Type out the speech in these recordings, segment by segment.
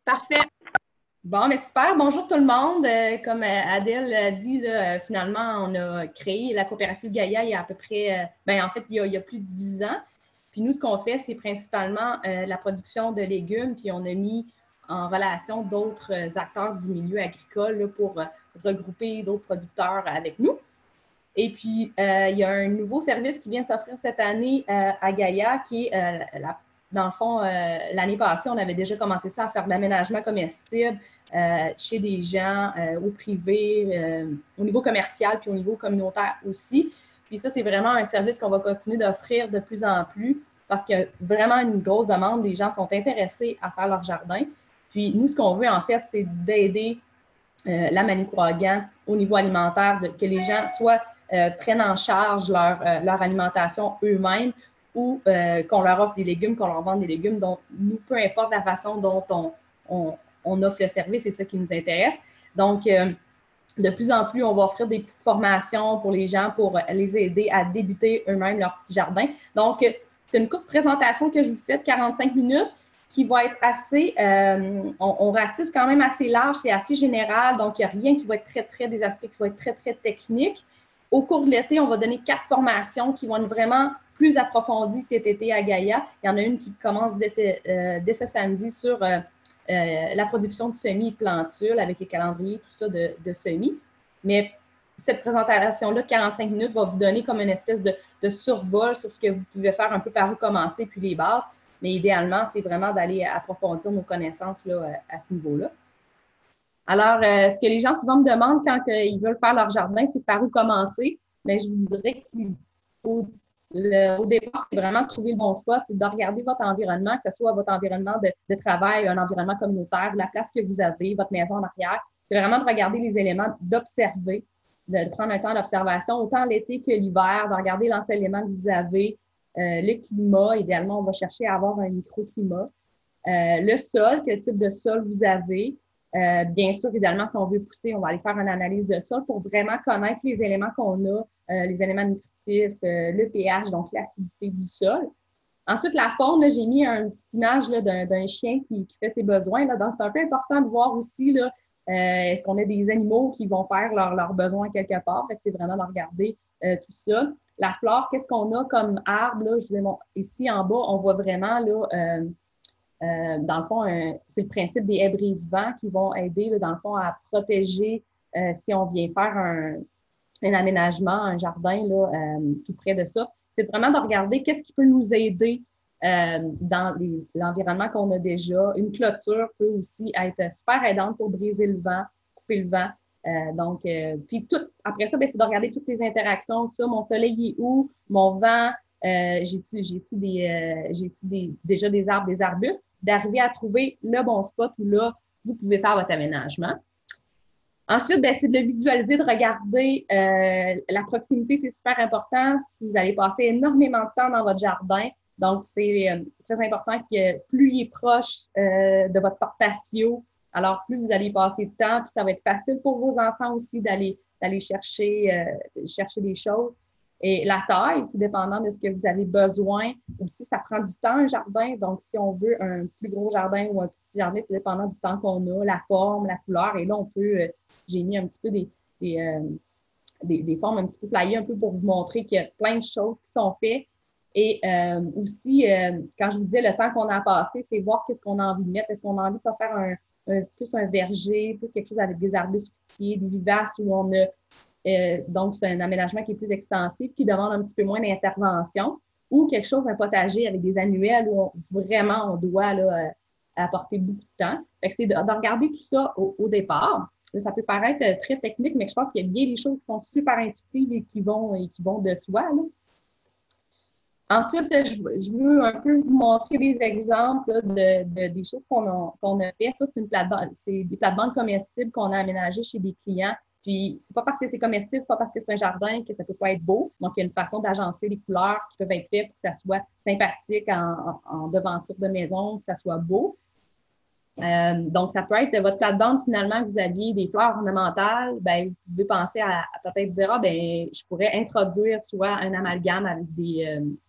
Parfait. Bon, mais super. Bonjour tout le monde. Comme Adèle a dit, là, finalement, on a créé la coopérative Gaïa il y a à peu près, en fait, il y a plus de 10 ans. Puis nous, ce qu'on fait, c'est principalement la production de légumes, puis on a mis en relation d'autres acteurs du milieu agricole là, pour regrouper d'autres producteurs avec nous. Et puis, il y a un nouveau service qui vient de s'offrir cette année à Gaïa, qui est, dans le fond, l'année passée, on avait déjà commencé ça à faire de l'aménagement comestible chez des gens, au privé, au niveau commercial, puis au niveau communautaire aussi. Puis ça, c'est vraiment un service qu'on va continuer d'offrir de plus en plus parce qu'il y a vraiment une grosse demande. Les gens sont intéressés à faire leur jardin. Puis nous, ce qu'on veut, en fait, c'est d'aider la Manicouagan au niveau alimentaire, que les gens soit prennent en charge leur alimentation eux-mêmes ou qu'on leur offre des légumes, qu'on leur vende des légumes. Donc, nous, peu importe la façon dont on offre le service, c'est ça qui nous intéresse. Donc, de plus en plus, on va offrir des petites formations pour les gens pour les aider à débuter eux-mêmes leur petit jardin. Donc, c'est une courte présentation que je vous fais de 45 minutes qui va être assez, on ratisse quand même assez large, c'est assez général, donc il n'y a rien qui va être très, des aspects qui vont être très techniques. Au cours de l'été, on va donner 4 formations qui vont être vraiment plus approfondies cet été à Gaïa. Il y en a une qui commence dès ce samedi sur la production de semis et de plantules avec les calendriers, tout ça de semis. Mais cette présentation-là, 45 minutes, va vous donner comme une espèce de survol sur ce que vous pouvez faire un peu par où commencer, puis les bases. Mais idéalement, c'est vraiment d'aller approfondir nos connaissances là, à ce niveau-là. Alors, ce que les gens souvent me demandent quand ils veulent faire leur jardin, c'est par où commencer. Mais je vous dirais qu'au au départ, c'est vraiment de trouver le bon spot, c'est de regarder votre environnement, que ce soit votre environnement de travail, un environnement communautaire, la place que vous avez, votre maison en arrière. C'est vraiment de regarder les éléments, d'observer, de prendre un temps d'observation, autant l'été que l'hiver, de regarder l'ensoleillement que vous avez, le climat. Idéalement, on va chercher à avoir un microclimat. Le sol, quel type de sol vous avez. Bien sûr, idéalement, si on veut pousser, on va aller faire une analyse de sol pour vraiment connaître les éléments qu'on a, les éléments nutritifs, le pH, donc l'acidité du sol. Ensuite, la faune, j'ai mis une petite image d'un chien qui fait ses besoins. Là. Donc, c'est un peu important de voir aussi, là, est-ce qu'on a des animaux qui vont faire leurs besoins quelque part. Fait que c'est vraiment de regarder tout ça. La flore, qu'est-ce qu'on a comme arbre? Là, je vous ai ici en bas, on voit vraiment là, dans le fond, c'est le principe des haies brise-vent qui vont aider, là, dans le fond, à protéger si on vient faire un aménagement, un jardin là, tout près de ça. C'est vraiment de regarder qu'est-ce qui peut nous aider dans l'environnement qu'on a déjà. Une clôture peut aussi être super aidante pour briser le vent, couper le vent. Puis après ça, c'est de regarder toutes les interactions. Ça, mon soleil est où? Mon vent, déjà des arbres, des arbustes, d'arriver à trouver le bon spot où là, vous pouvez faire votre aménagement. Ensuite, c'est de le visualiser, de regarder la proximité, c'est super important. Si vous allez passer énormément de temps dans votre jardin, donc c'est très important que plus il est proche de votre porte patio, alors plus vous allez passer de temps, puis ça va être facile pour vos enfants aussi d'aller chercher des choses. Et la taille, tout dépendant de ce que vous avez besoin. Aussi, ça prend du temps, un jardin. Donc, si on veut un plus gros jardin ou un petit jardin, tout dépendant du temps qu'on a, la forme, la couleur. Et là, j'ai mis un petit peu des formes un petit peu flyées, un peu pour vous montrer qu'il y a plein de choses qui sont faites. Et aussi, quand je vous disais le temps qu'on a passé, c'est voir qu'est-ce qu'on a envie de mettre. Est-ce qu'on a envie de se faire plus un verger, plus quelque chose avec des arbustes fruitiers, des vivaces où on a donc, c'est un aménagement qui est plus extensif, qui demande un petit peu moins d'intervention, ou quelque chose, un potager avec des annuelles où on doit là, apporter beaucoup de temps. Fait que c'est de regarder tout ça au départ. Ça peut paraître très technique, mais je pense qu'il y a bien des choses qui sont super intuitives et qui vont de soi. Là. Ensuite, je veux un peu vous montrer des exemples là, des choses qu'on a fait. Ça, c'est des plates-bandes comestibles qu'on a aménagées chez des clients. Puis, c'est pas parce que c'est comestible, c'est pas parce que c'est un jardin que ça peut pas être beau. Donc, il y a une façon d'agencer les couleurs qui peuvent être faites pour que ça soit sympathique en devanture de maison, que ça soit beau. Donc, ça peut être votre plate-bande, finalement, que vous aviez des fleurs ornementales, vous pouvez penser à peut-être dire, je pourrais introduire soit un amalgame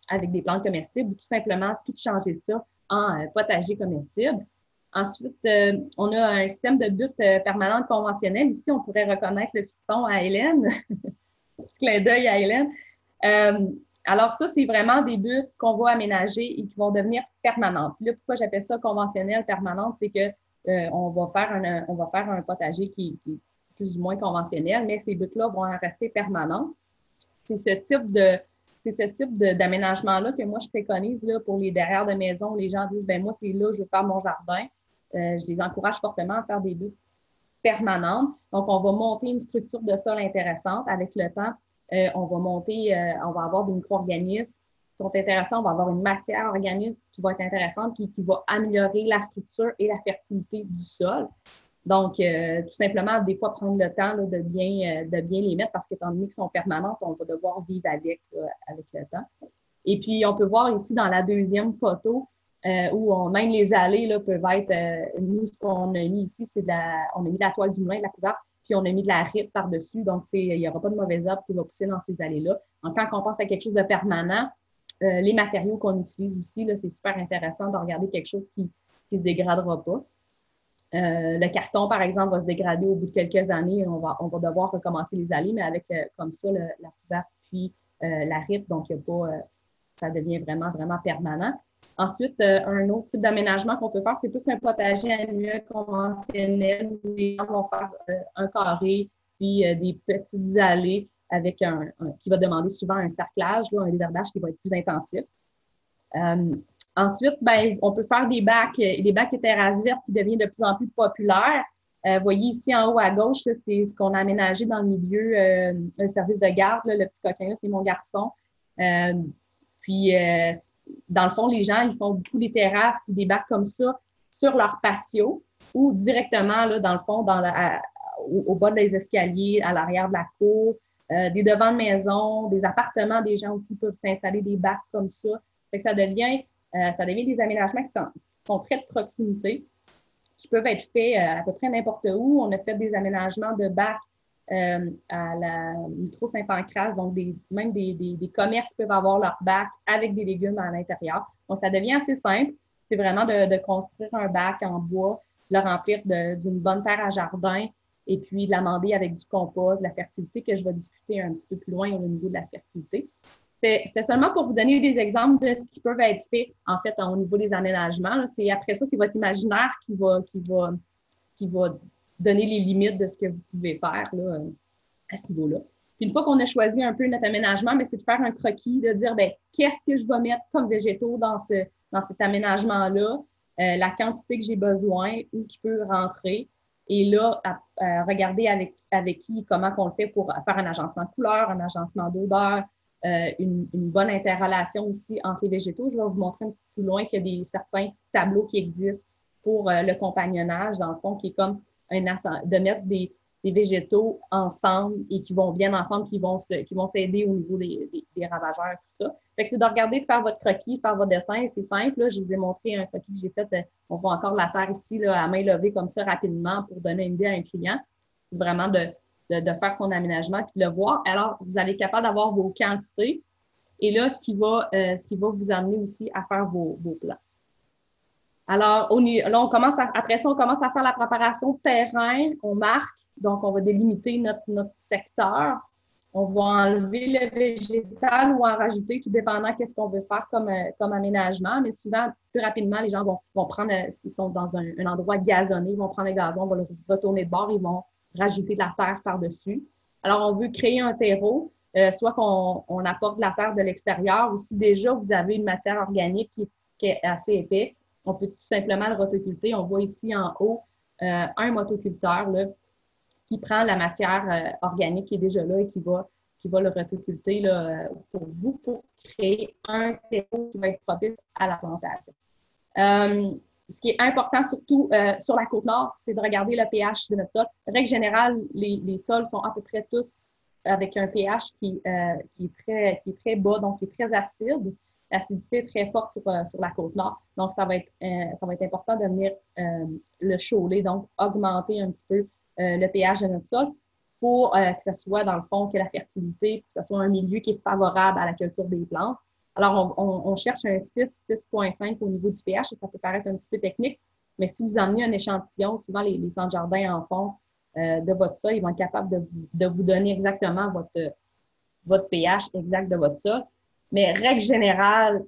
avec des plantes comestibles ou tout simplement tout changer ça en potager comestible. Ensuite, on a un système de butte permanente conventionnelle. Ici, on pourrait reconnaître le piston à Hélène. Petit clin d'œil à Hélène. Alors, ça, c'est vraiment des buttes qu'on va aménager et qui vont devenir permanentes. Là, pourquoi j'appelle ça conventionnel, permanente, c'est que on va faire un potager qui est plus ou moins conventionnel, mais ces buttes-là vont rester permanentes. C'est ce type d'aménagement-là que moi, je préconise là, pour les derrière de maison où les gens disent, ben moi, c'est là, je veux faire mon jardin. Je les encourage fortement à faire des buttes permanentes. Donc, on va monter une structure de sol intéressante. Avec le temps, on va avoir des micro-organismes qui sont intéressants. On va avoir une matière organique qui va être intéressante, qui va améliorer la structure et la fertilité du sol. Donc, tout simplement, des fois, prendre le temps là, de bien les mettre parce qu'étant donné qu'ils sont permanentes, on va devoir vivre avec le temps. Et puis, on peut voir ici dans la deuxième photo où même les allées là, peuvent être, nous, ce qu'on a mis ici, on a mis de la toile du moulin, de la couverte, puis on a mis de la ripe par-dessus. Donc, il n'y aura pas de mauvaise herbe qui va pousser dans ces allées-là. Donc, quand on pense à quelque chose de permanent, les matériaux qu'on utilise aussi, là, c'est super intéressant de regarder quelque chose qui ne se dégradera pas. Le carton, par exemple, va se dégrader au bout de quelques années. On va devoir recommencer les allées, mais avec comme ça, la couverte puis la ripe, donc ça devient vraiment, vraiment permanent. Ensuite, un autre type d'aménagement qu'on peut faire, c'est plus un potager annuel conventionnel où les gens vont faire un carré, puis des petites allées avec qui va demander souvent un cerclage, là, un désherbage qui va être plus intensif. Ensuite, ben, on peut faire des bacs et terrasses vertes qui deviennent de plus en plus populaires. Vous voyez ici en haut à gauche, c'est ce qu'on a aménagé dans le milieu, un service de garde. Là, le petit coquin, là, c'est mon garçon. Puis, dans le fond, les gens, ils font beaucoup des terrasses et des bacs comme ça sur leur patio ou directement, là, dans le fond, au bas des escaliers, à l'arrière de la cour, des devants de maison, des appartements, des gens aussi peuvent s'installer des bacs comme ça. Fait que ça devient des aménagements qui sont très de proximité, qui peuvent être faits à peu près n'importe où. On a fait des aménagements de bacs à la Métro Saint-Pancras, donc même des commerces peuvent avoir leur bac avec des légumes à l'intérieur. Donc, ça devient assez simple. C'est vraiment de construire un bac en bois, le remplir d'une bonne terre à jardin et puis de l'amender avec du compost, de la fertilité, que je vais discuter un petit peu plus loin au niveau de la fertilité. C'était seulement pour vous donner des exemples de ce qui peut être fait, en fait, au niveau des aménagements. Là. Après ça, c'est votre imaginaire qui va donner les limites de ce que vous pouvez faire là, à ce niveau-là. Puis une fois qu'on a choisi un peu notre aménagement, c'est de faire un croquis, de dire qu'est-ce que je vais mettre comme végétaux dans cet aménagement-là, la quantité que j'ai besoin, où qui peut rentrer. Et là, à regarder avec qui, comment on le fait pour faire un agencement de couleur, un agencement d'odeur, une bonne interrelation aussi entre les végétaux. Je vais vous montrer un petit peu plus loin qu'il y a certains tableaux qui existent pour le compagnonnage, dans le fond, qui est comme de mettre des végétaux ensemble et qui vont bien ensemble, qui vont s'aider au niveau des ravageurs, tout ça. Fait que c'est de regarder, de faire votre croquis, faire votre dessin. C'est simple. Là, je vous ai montré un croquis que j'ai fait. On voit encore la terre ici là, à main levée comme ça rapidement pour donner une idée à un client. Vraiment de faire son aménagement puis de le voir. Alors, vous allez être capable d'avoir vos quantités. Et là, ce qui va vous amener aussi à faire vos plans. Alors, là, après ça, on commence à faire la préparation de terrain. On marque, donc on va délimiter notre secteur. On va enlever le végétal ou en rajouter, tout dépendant qu'est-ce qu'on veut faire comme aménagement. Mais souvent, plus rapidement, les gens vont prendre, s'ils sont dans un endroit gazonné, ils vont prendre le gazon, vont le retourner de bord, ils vont rajouter de la terre par-dessus. Alors, on veut créer un terreau, soit qu'on apporte de la terre de l'extérieur, ou si déjà vous avez une matière organique qui est assez épais, on peut tout simplement le rotoculter. On voit ici en haut un motoculteur là, qui prend la matière organique qui est déjà là et qui va le rotoculter là, pour vous pour créer un terreau qui va être propice à la plantation. Ce qui est important surtout sur la Côte-Nord, c'est de regarder le pH de notre sol. Règle générale, les sols sont à peu près tous avec un pH qui est très bas, donc qui est très acide. L'acidité est très forte sur la Côte-Nord. Donc, ça va être important de venir le chauffer, donc augmenter un petit peu le pH de notre sol pour que ce soit, dans le fond, que la fertilité, que ce soit un milieu qui est favorable à la culture des plantes. Alors, on cherche un 6, 6,5 au niveau du pH, et ça peut paraître un petit peu technique, Mais si vous amenez un échantillon, souvent les centres jardins en font de votre sol, ils vont être capables de vous donner exactement votre pH exact de votre sol. Mais règle générale,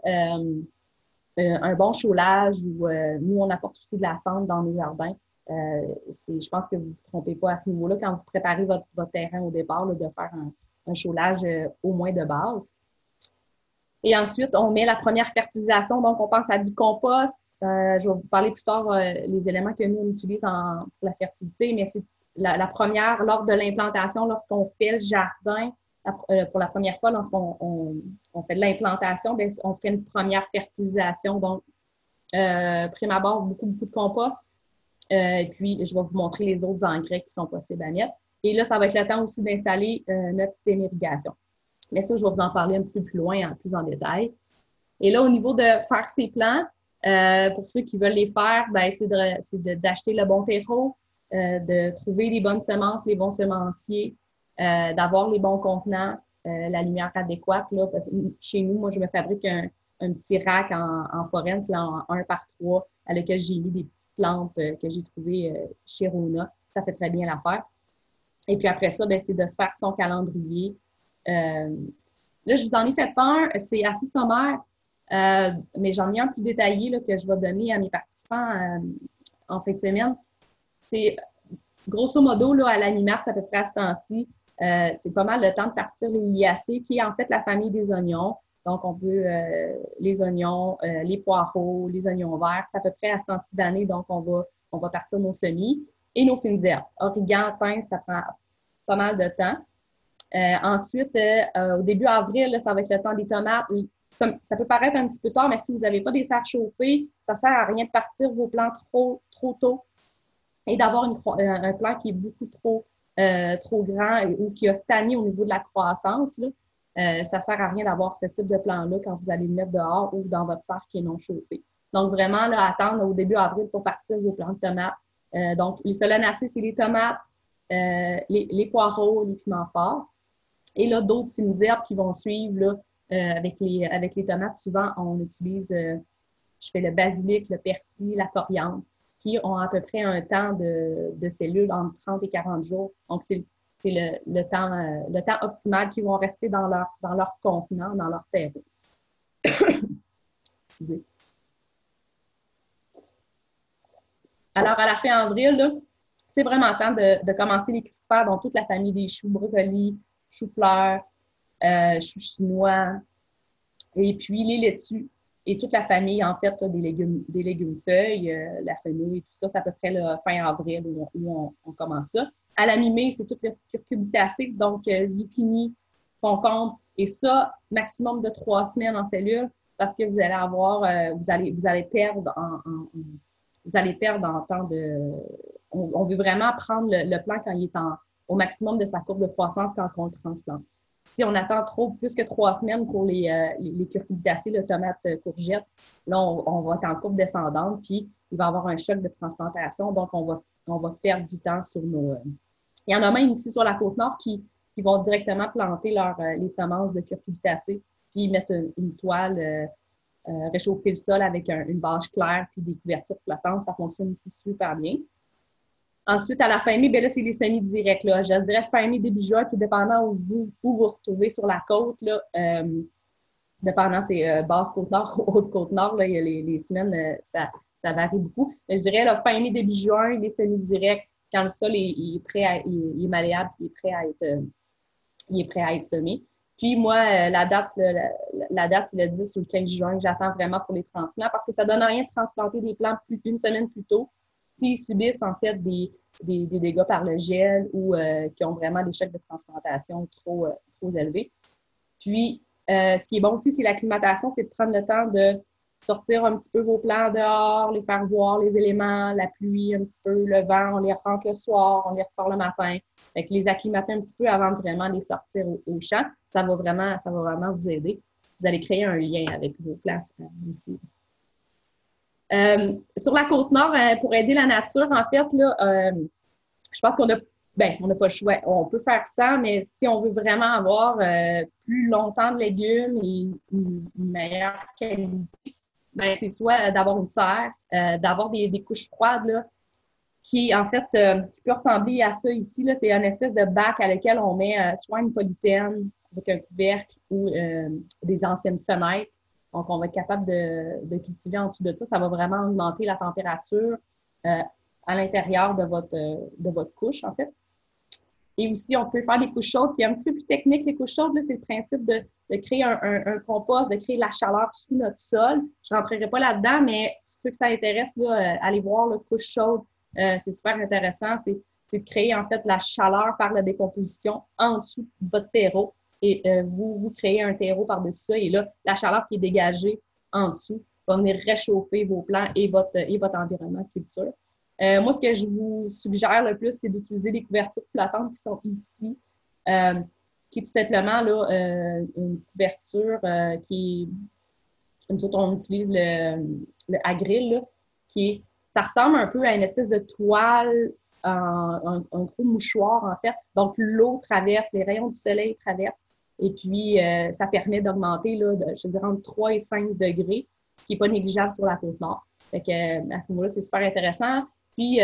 un bon chaulage ou nous, on apporte aussi de la cendre dans nos jardins. Je pense que vous ne vous trompez pas à ce niveau-là quand vous préparez votre terrain au départ, là, de faire un chaulage au moins de base. Et ensuite, on met la première fertilisation. Donc, on pense à du compost. Je vais vous parler plus tard les éléments que nous, on utilise pour la fertilité, mais c'est la première, lors de l'implantation, lorsqu'on fait le jardin, pour la première fois, lorsqu'on fait de l'implantation, bien, on fait une première fertilisation. Donc, prime abord, beaucoup de compost. Et puis, je vais vous montrer les autres engrais qui sont possibles à mettre. Et là, ça va être le temps aussi d'installer notre système d'irrigation. Mais ça, je vais vous en parler un petit peu plus loin, plus en détail. Et là, au niveau de faire ces plants, pour ceux qui veulent les faire, ben, c'est d'acheter le bon terreau, de trouver les bonnes semences, les bons semenciers, d'avoir les bons contenants, la lumière adéquate. Là, parce que chez nous, moi, je me fabrique un petit rack en forêt, en 1x3, à lequel j'ai mis des petites lampes que j'ai trouvées chez Rona. Ça fait très bien l'affaire. Et puis après ça, ben, c'est de se faire son calendrier. Là, je vous en ai fait un, c'est assez sommaire, mais j'en ai un plus détaillé là, que je vais donner à mes participants en fin de semaine. C'est grosso modo, là, à la mi-mars, à peu près à ce temps-ci, c'est pas mal le temps de partir les liliacées, qui est en fait la famille des oignons. Donc, on peut les oignons, les poireaux, les oignons verts, c'est à peu près à ce temps-ci d'année, donc on va partir nos semis et nos fines herbes. Origan, thym, ça prend pas mal de temps. Ensuite, au début avril, là, ça va être le temps des tomates. Ça peut paraître un petit peu tard, mais si vous n'avez pas des serres chauffées, ça ne sert à rien de partir vos plants trop tôt et d'avoir un plant qui est beaucoup trop grand ou qui a stagné au niveau de la croissance. Là. Ça ne sert à rien d'avoir ce type de plan-là quand vous allez le mettre dehors ou dans votre serre qui est non chauffée. Donc, vraiment, là, attendre au début avril pour partir vos plants de tomates. Donc, les solanacées, c'est les tomates, les poireaux, les piments forts. Et là, d'autres fines herbes qui vont suivre là, avec les tomates. Souvent, on utilise, je fais le basilic, le persil, la coriandre, qui ont à peu près un temps de cellules entre 30 et 40 jours. Donc, c'est le temps optimal qu'ils vont rester dans leur contenant, dans leur terreau. Alors, à la fin avril, c'est vraiment temps de commencer les crucifères, dont toute la famille des choux, brocolis, choux-fleurs, choux chinois, et puis les laitues et toute la famille, en fait, là, des légumes feuilles, la fenouil, tout ça, c'est à peu près le fin avril où on commence ça. À la mi-mai, c'est toute le curcubitacée, donc zucchini, concombre, et ça, maximum de 3 semaines en cellule, parce que vous allez avoir, vous allez perdre en temps de... On veut vraiment prendre le plant quand il est au maximum de sa courbe de croissance quand on le transplante. Si on attend plus que 3 semaines pour les curcubitacées, le tomate courgette, là, on va être en courbe descendante, puis il va y avoir un choc de transplantation, donc on va perdre du temps sur nos... Il y en a même ici sur la Côte-Nord qui vont directement planter les semences de curcubitacées, puis mettre une toile, réchauffer le sol avec une bâche claire, puis des couvertures flottantes, ça fonctionne aussi super bien. Ensuite, à la fin mai, bien là, c'est les semis directs. Là. Je dirais fin mai, début juin, tout dépendant où vous retrouvez sur la côte. Là, dépendant, c'est basse Côte-Nord, haute Côte-Nord. Là, il y a les semaines, ça varie beaucoup. Mais je dirais là, fin mai, début juin, les semis directs, quand le sol est prêt il est malléable, il est prêt à être semé. Puis moi, la date, c'est le 10 ou le 15 juin que j'attends vraiment pour les transplants parce que ça ne donne rien de transplanter des plants une semaine plus tôt s'ils subissent en fait des dégâts par le gel ou qui ont vraiment des chocs de transplantation trop élevés. Puis, ce qui est bon aussi, c'est l'acclimatation, c'est de prendre le temps de sortir un petit peu vos plants dehors, les faire voir les éléments, la pluie un petit peu, le vent, on les rentre le soir, on les ressort le matin. Fait que les acclimater un petit peu avant de vraiment les sortir au champ, ça va vraiment vous aider. Vous allez créer un lien avec vos plants aussi. Sur la Côte-Nord, pour aider la nature, en fait, là, je pense qu'on a on n'a pas le choix. On peut faire ça, mais si on veut vraiment avoir plus longtemps de légumes et une meilleure qualité, ben, c'est soit d'avoir une serre, d'avoir des couches froides, là, qui, en fait, qui peut ressembler à ça ici. Là. C'est une espèce de bac à lequel on met soit une polythène avec un couvercle ou des anciennes fenêtres. Donc, on va être capable de cultiver en dessous de ça. Ça va vraiment augmenter la température à l'intérieur de votre couche, en fait. Et aussi, on peut faire des couches chaudes. Puis un petit peu plus technique, les couches chaudes, c'est le principe de créer un compost, de créer la chaleur sous notre sol. Je ne rentrerai pas là-dedans, mais ceux que ça intéresse, là, allez voir la couche chaude. C'est super intéressant. C'est de créer en fait la chaleur par la décomposition en dessous de votre terreau. Et vous créez un terreau par-dessus ça. Et là, la chaleur qui est dégagée en dessous va venir réchauffer vos plants et votre environnement de culture. Moi, ce que je vous suggère le plus, c'est d'utiliser des couvertures flottantes qui sont ici, qui est tout simplement là, une couverture qui est, nous autres, on utilise le agril, là, ça ressemble un peu à une espèce de toile, un gros mouchoir, en fait. Donc, l'eau traverse, les rayons du soleil traversent, et puis ça permet d'augmenter, là, je dirais, entre 3 et 5 degrés, ce qui n'est pas négligeable sur la côte nord. Fait que, à ce niveau-là, c'est super intéressant. Puis,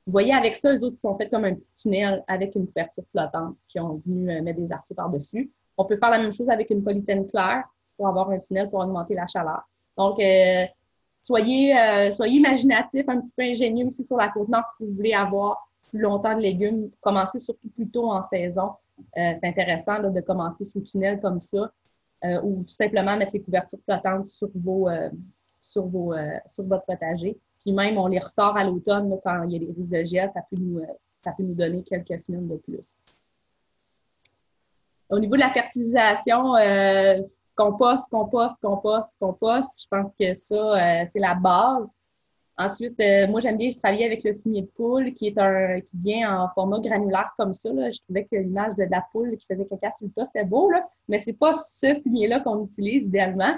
vous voyez, avec ça, les autres, ils sont faits comme un petit tunnel avec une couverture flottante qui ont venu mettre des arceaux par-dessus. On peut faire la même chose avec une polythène claire pour avoir un tunnel pour augmenter la chaleur. Donc, soyez imaginatifs, un petit peu ingénieux ici sur la Côte-Nord si vous voulez avoir plus longtemps de légumes. Commencez surtout plus tôt en saison. C'est intéressant là, de commencer sous tunnel comme ça ou tout simplement mettre les couvertures flottantes sur votre potager. Puis même, on les ressort à l'automne là, quand il y a des risques de gel, ça peut nous donner quelques semaines de plus. Au niveau de la fertilisation, compost. Je pense que ça, c'est la base. Ensuite, moi, j'aime bien travailler avec le fumier de poule qui vient en format granulaire comme ça. Là. Je trouvais que l'image de la poule qui faisait caca sur le tas, c'était beau, là, mais c'est pas ce fumier-là qu'on utilise idéalement.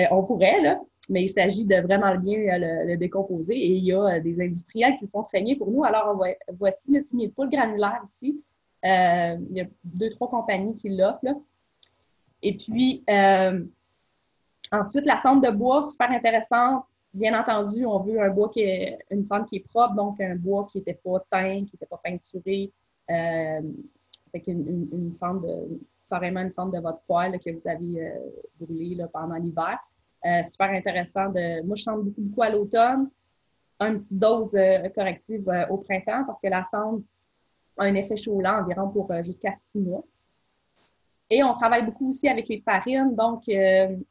On pourrait, là, mais il s'agit de vraiment bien le décomposer et il y a des industriels qui le font très bien pour nous. Alors, voici le fumier de poule granulaire ici. Il y a 2-3 compagnies qui l'offrent, là. Et puis, ensuite, la cendre de bois, super intéressante. Bien entendu, on veut un bois une cendre qui est propre, donc un bois qui n'était pas teint, qui n'était pas peinturé. Fait une cendre, carrément une cendre de votre poêle là, que vous avez brûlé là, pendant l'hiver. Super intéressant. Moi, je sente beaucoup à l'automne. Une petite dose corrective au printemps parce que la cendre a un effet chauffant environ pour jusqu'à 6 mois. Et on travaille beaucoup aussi avec les farines. Donc,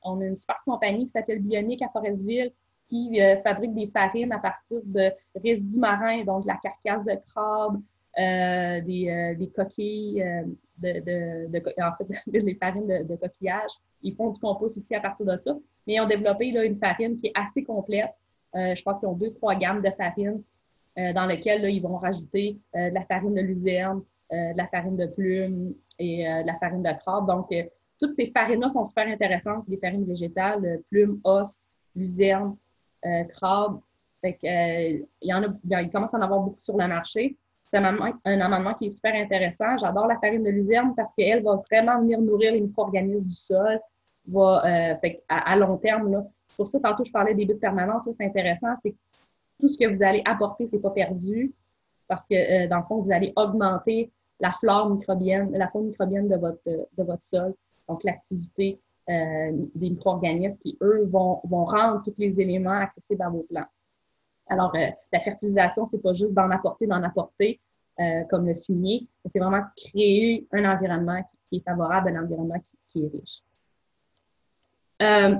on a une super compagnie qui s'appelle Bionic à Forestville qui fabrique des farines à partir de résidus marins, donc de la carcasse de crabe, des coquilles, en fait, des farines de coquillage. Ils font du compost aussi à partir de ça. Mais ils ont développé là, une farine qui est assez complète. Je pense qu'ils ont 2-3 gammes de farine dans lesquelles là, ils vont rajouter de la farine de luzerne, de la farine de plume et de la farine de crabe. Donc, toutes ces farines-là sont super intéressantes. C'est des farines végétales, plume, os, luzerne, crabe. Fait que, il commence à en avoir beaucoup sur le marché. C'est un amendement qui est super intéressant. J'adore la farine de luzerne parce qu'elle va vraiment venir nourrir les micro-organismes du sol à long terme. Là. Pour ça, tantôt, je parlais des buts permanentes. C'est intéressant. C'est que tout ce que vous allez apporter, c'est pas perdu parce que, dans le fond, vous allez augmenter la faune microbienne de votre sol. Donc, l'activité des micro-organismes qui, eux, vont rendre tous les éléments accessibles à vos plants. Alors, la fertilisation, c'est pas juste d'en apporter, comme le fumier, mais c'est vraiment créer un environnement qui est favorable, un environnement qui est riche.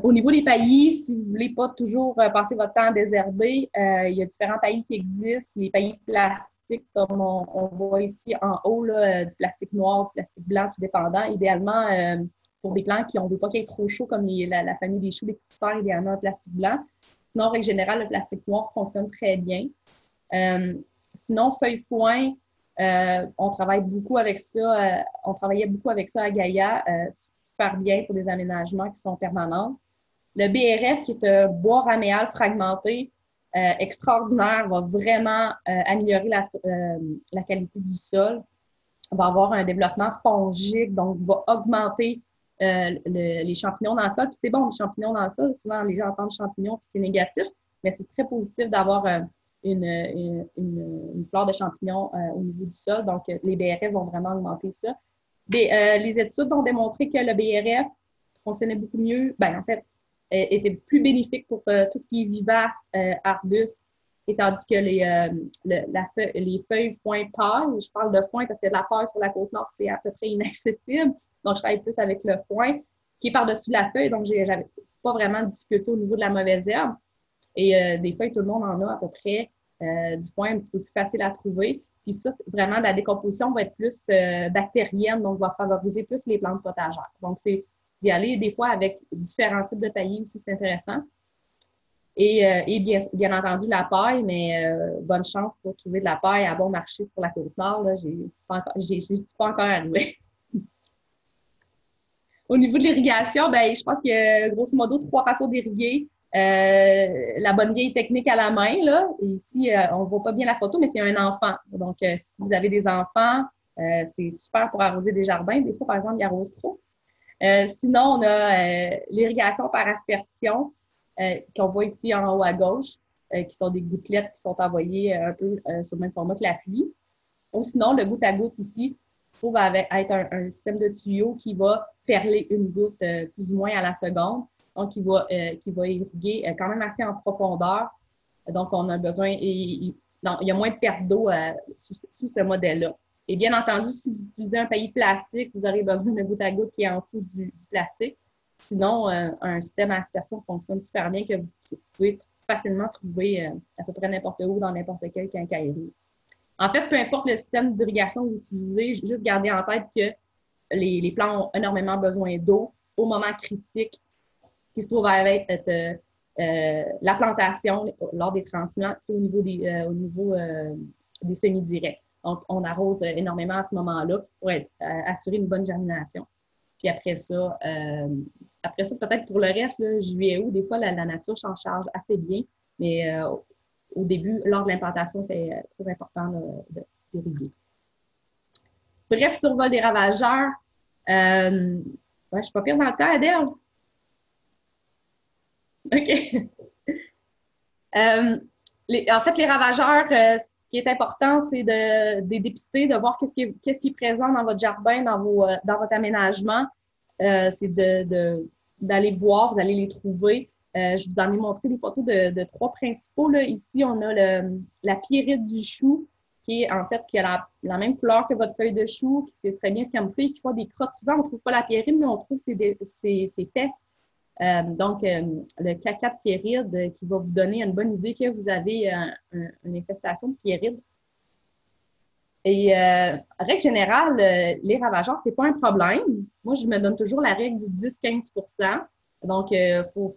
Au niveau des paillis, si vous ne voulez pas toujours passer votre temps à désherber, il y a différents paillis qui existent. Les paillis plastiques, comme on voit ici en haut, là, du plastique noir, du plastique blanc, tout dépendant. Idéalement, pour des plants on ne veut pas qu'il y ait trop chaud, comme la famille des choux, des petits serres, idéalement un plastique blanc. Sinon, en règle générale, le plastique noir fonctionne très bien. Sinon, feuille foin, on travaille beaucoup avec ça. On travaillait beaucoup avec ça à Gaïa, super bien pour des aménagements qui sont permanents. Le BRF, qui est un bois raméal fragmenté, extraordinaire, va vraiment améliorer la qualité du sol. On va avoir un développement fongique, donc va augmenter les champignons dans le sol. Puis c'est bon, les champignons dans le sol. Souvent, les gens entendent champignons, puis c'est négatif, mais c'est très positif d'avoir une flore de champignons au niveau du sol. Donc, les BRF vont vraiment augmenter ça. Les études ont démontré que le BRF fonctionnait beaucoup mieux, ben, en fait, était plus bénéfique pour tout ce qui est vivace, arbustes, et tandis que les feuilles foin paille, je parle de foin parce que la paille sur la Côte-Nord, c'est à peu près inaccessible. Donc, je travaille plus avec le foin qui est par-dessus la feuille, donc j'avais pas vraiment de difficulté au niveau de la mauvaise herbe. Et des feuilles, tout le monde en a à peu près. Du foin un petit peu plus facile à trouver. Puis ça, vraiment, la décomposition va être plus bactérienne, donc va favoriser plus les plantes potagères. Donc, c'est d'y aller des fois avec différents types de paillis aussi, c'est intéressant. Et bien entendu, la paille, mais bonne chance pour trouver de la paille à bon marché sur la Côte-Nord. Je ne suis pas encore arrivée. Au niveau de l'irrigation, ben, je pense qu'il y a grosso modo 3 façons d'irriguer. La bonne vieille technique à la main, là. Et ici, on ne voit pas bien la photo, mais c'est un enfant. Donc, si vous avez des enfants, c'est super pour arroser des jardins. Des fois, par exemple, ils arrosent trop. Sinon, on a l'irrigation par aspersion, qu'on voit ici en haut à gauche, qui sont des gouttelettes qui sont envoyées un peu sur le même format que la pluie. Ou sinon, le goutte à goutte ici trouve être un système de tuyau qui va perler une goutte plus ou moins à la seconde. Donc, qui va irriguer quand même assez en profondeur. Donc, on a besoin, non, il y a moins de perte d'eau sous ce modèle-là. Et bien entendu, si vous utilisez un paillis plastique, vous aurez besoin d'un goutte à goutte qui est en dessous du plastique. Sinon, un système à aspersion fonctionne super bien que vous pouvez facilement trouver à peu près n'importe où dans n'importe quel quincaillerie. En fait, peu importe le système d'irrigation que vous utilisez, juste gardez en tête que les plants ont énormément besoin d'eau au moment critique qui se trouve à être la plantation lors des transements au niveau des semis-directs. Donc, on arrose énormément à ce moment-là pour assurer une bonne germination. Puis après ça, peut-être pour le reste, là, juillet, août, des fois, la nature s'en charge assez bien. Mais au début, lors de l'implantation, c'est très important d'irriguer. Bref, survol des ravageurs. Ouais, je ne suis pas pire dans le temps, Adèle. OK. En fait, les ravageurs, ce qui est important, c'est de dépister, de voir qu'est-ce qui est présent dans votre jardin, dans votre aménagement. C'est d'aller voir, vous allez les trouver. Je vous en ai montré des photos de 3 principaux. Là. Ici, on a la pierrite du chou, qui a la même couleur que votre feuille de chou, qui sait très bien se camoufler, qui fait des crottes. Souvent, on ne trouve pas la pierrite, mais on trouve ses fesses. Donc, le caca de pierride qui va vous donner une bonne idée que vous avez une infestation de pierride. Et règle générale, les ravageurs, ce n'est pas un problème. Moi, je me donne toujours la règle du 10-15 %. Donc, il faut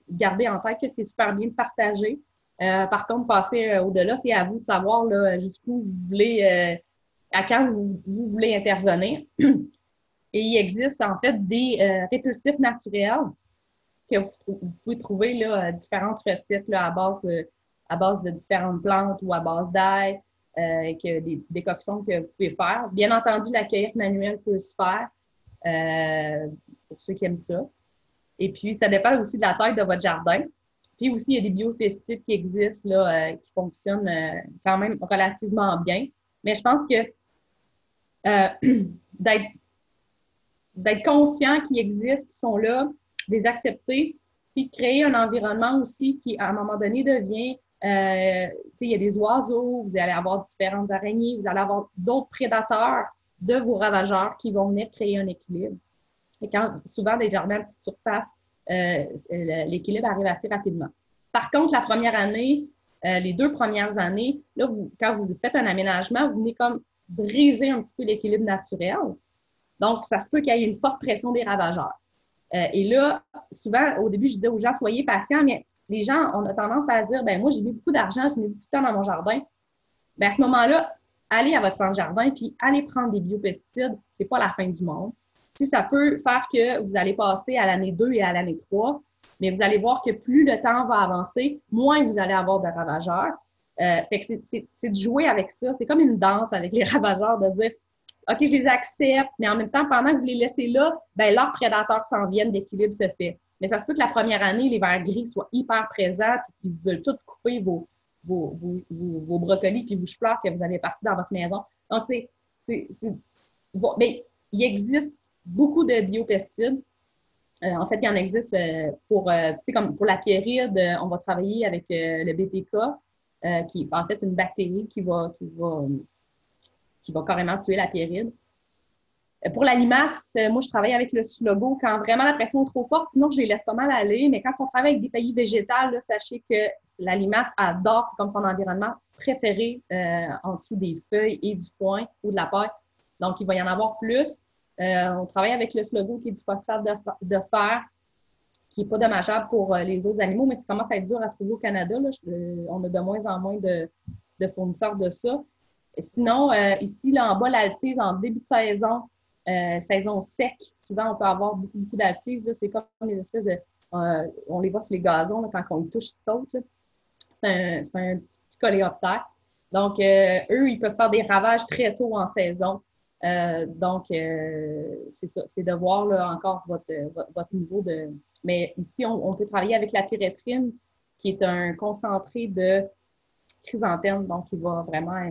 garder en tête que c'est super bien de partager. Par contre, passer au-delà, c'est à vous de savoir là, jusqu'où vous voulez, à quand vous voulez intervenir. Et il existe en fait des répulsifs naturels que vous pouvez trouver là, différentes recettes là, à base de différentes plantes ou à base d'ail, des décoctions que vous pouvez faire. Bien entendu, la cueillette manuelle peut se faire pour ceux qui aiment ça. Et puis, ça dépend aussi de la taille de votre jardin. Puis aussi, il y a des biopesticides qui existent, là, qui fonctionnent quand même relativement bien. Mais je pense que d'être conscient qu'ils existent, qu'ils sont là, de les accepter, puis de créer un environnement aussi qui, à un moment donné, devient, il y a des oiseaux, vous allez avoir différentes araignées, vous allez avoir d'autres prédateurs de vos ravageurs qui vont venir créer un équilibre. Et souvent, des jardins à petite surface, l'équilibre arrive assez rapidement. Par contre, la première année, les 2 premières années, là, quand vous faites un aménagement, vous venez comme briser un petit peu l'équilibre naturel. Donc, ça se peut qu'il y ait une forte pression des ravageurs. Et là, souvent, au début, je disais aux gens, soyez patients, mais les gens, on a tendance à dire, ben moi, j'ai mis beaucoup d'argent, j'ai mis beaucoup de temps dans mon jardin. Ben, à ce moment-là, allez à votre centre jardin, puis allez prendre des biopesticides. C'est pas la fin du monde. Si ça peut faire que vous allez passer à l'année 2 et à l'année 3, mais vous allez voir que plus le temps va avancer, moins vous allez avoir de ravageurs. Fait que c'est de jouer avec ça. C'est comme une danse avec les ravageurs, de dire, OK, je les accepte, mais en même temps, pendant que vous les laissez là, ben leurs prédateurs s'en viennent, l'équilibre se fait. Mais ça se peut que la première année, les vers gris soient hyper présents et qu'ils veulent tout couper vos brocolis puis vos choux-fleurs que vous avez partis dans votre maison. Donc, bon, mais il existe beaucoup de biopesticides. En fait, il y en existe pour, tu sais, comme pour la pierride, on va travailler avec le BTK, qui est en fait une bactérie qui va carrément tuer la pierride. Pour la limace, moi, je travaille avec le slogo quand vraiment la pression est trop forte, sinon je les laisse pas mal aller. Mais quand on travaille avec des pays végétales, là, sachez que la limace adore, c'est comme son environnement préféré en dessous des feuilles et du foin ou de la paille. Donc, il va y en avoir plus. On travaille avec le slogo qui est du phosphate de fer, qui n'est pas dommageable pour les autres animaux, mais ça commence à être dur à trouver au Canada. Là. On a de moins en moins de fournisseurs de ça. Sinon, ici, là, en bas, l'altise, en début de saison sec, souvent, on peut avoir beaucoup d'altise. C'est comme des espèces de... on les voit sur les gazons, là, quand on les touche, ils sautent. C'est un petit coléoptère. Donc, eux, ils peuvent faire des ravages très tôt en saison. Donc, c'est ça. C'est de voir là, encore votre niveau de... Mais ici, on peut travailler avec la pyrétrine, qui est un concentré de chrysanthème, donc il va vraiment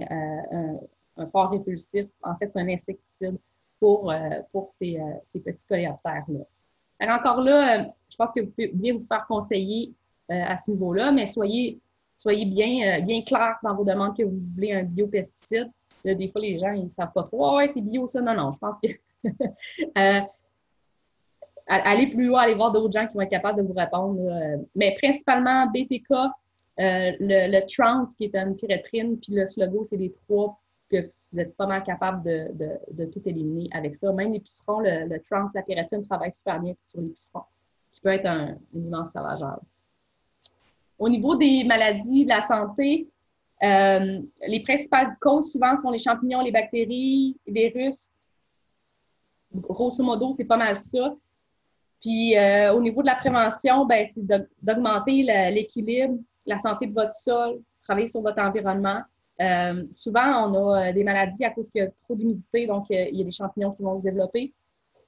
un fort répulsif. En fait, c'est un insecticide pour ces petits coléoptères-là. Encore là, je pense que vous pouvez bien vous faire conseiller à ce niveau-là, mais soyez bien clair dans vos demandes que vous voulez un biopesticide. Là, des fois, les gens, ils ne savent pas trop. Ah ouais, c'est bio, ça. Non, je pense que allez plus loin, allez voir d'autres gens qui vont être capables de vous répondre. Mais principalement, BTK, le Trounce, qui est une pyrétrine, puis le Slogo, c'est les trois que vous êtes pas mal capable de tout éliminer avec ça. Même les pucerons, le Trounce, la pyrétrine travaille super bien sur les pucerons, qui peut être un immense ravageur. Au niveau des maladies de la santé, les principales causes souvent sont les champignons, les bactéries, les virus. Grosso modo, c'est pas mal ça. Puis au niveau de la prévention, ben, c'est d'augmenter l'équilibre, la santé de votre sol, travailler sur votre environnement. Souvent, on a des maladies à cause qu'il y a trop d'humidité, donc il y a des champignons qui vont se développer.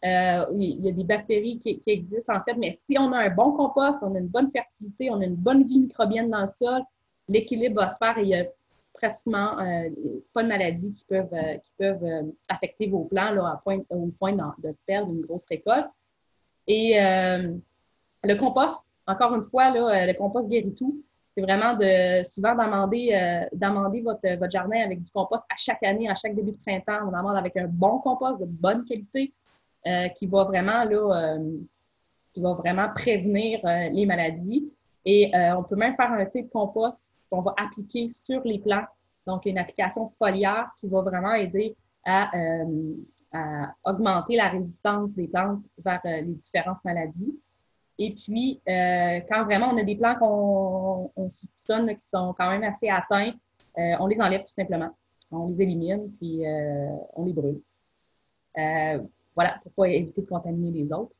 Il y a des bactéries qui existent en fait, mais si on a un bon compost, on a une bonne fertilité, on a une bonne vie microbienne dans le sol, l'équilibre va se faire et il y a pratiquement pas de maladies qui peuvent affecter vos plants là, au point de perdre une grosse récolte. Et le compost, encore une fois, là, le compost guérit tout. C'est vraiment souvent d'amender votre jardin avec du compost à chaque année, à chaque début de printemps. On amende avec un bon compost de bonne qualité qui va vraiment prévenir les maladies. Et on peut même faire un thé de compost qu'on va appliquer sur les plants. Donc, une application foliaire qui va vraiment aider à augmenter la résistance des plantes vers les différentes maladies. Et puis, quand vraiment on a des plants qu'on soupçonne qui sont quand même assez atteints, on les enlève tout simplement. On les élimine, puis on les brûle. Voilà, pour pas éviter de contaminer les autres.